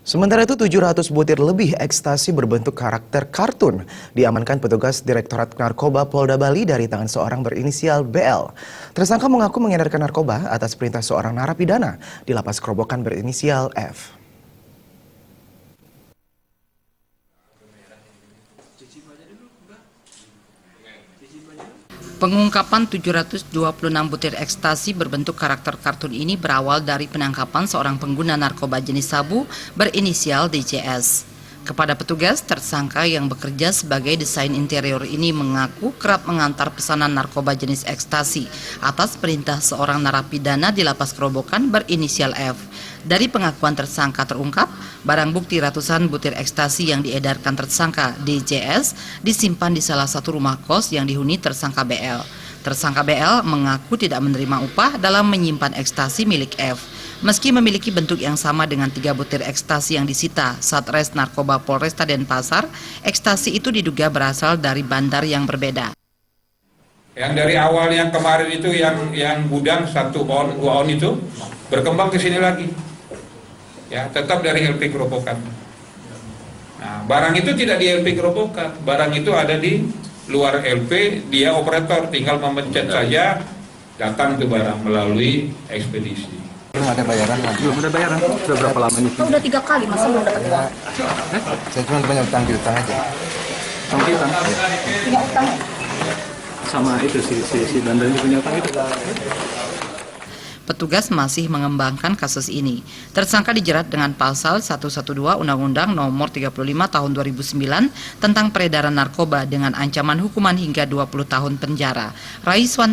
Sementara itu 700 butir lebih ekstasi berbentuk karakter kartun diamankan petugas Direktorat Narkoba Polda Bali dari tangan seorang berinisial BL. Tersangka mengaku mengedarkan narkoba atas perintah seorang narapidana di lapas Kerobokan berinisial F. Pengungkapan 726 butir ekstasi berbentuk karakter kartun ini berawal dari penangkapan seorang pengguna narkoba jenis sabu berinisial DCS. Kepada petugas, tersangka yang bekerja sebagai desain interior ini mengaku kerap mengantar pesanan narkoba jenis ekstasi atas perintah seorang narapidana di lapas Kerobokan berinisial F. Dari pengakuan tersangka terungkap, barang bukti ratusan butir ekstasi yang diedarkan tersangka DCS disimpan di salah satu rumah kos yang dihuni tersangka BL. Tersangka BL mengaku tidak menerima upah dalam menyimpan ekstasi milik F. Meski memiliki bentuk yang sama dengan 3 butir ekstasi yang disita Satres Narkoba Polresta Denpasar, ekstasi itu diduga berasal dari bandar yang berbeda. Yang dari awal yang kemarin itu yang gudang 1 on 2 on itu berkembang ke sini lagi. Ya, tetap dari LP Kerobokan. Nah, barang itu tidak di LP Kerobokan, barang itu ada di luar LP, dia operator tinggal memencet saja, datang ke barang melalui ekspedisi. Belum ada bayaran lagi. Belum ada bayaran. Sudah berapa lama ini? Udah 3 kali, masa belum dapat uang? Saya cuma punya utang piutang aja. Utang piutang? Punya utang. Sama itu si bandar ini punya utang itu. Petugas masih mengembangkan kasus ini. Tersangka dijerat dengan pasal 112 Undang-Undang Nomor 35 Tahun 2009 tentang peredaran narkoba dengan ancaman hukuman hingga 20 tahun penjara. Raiswan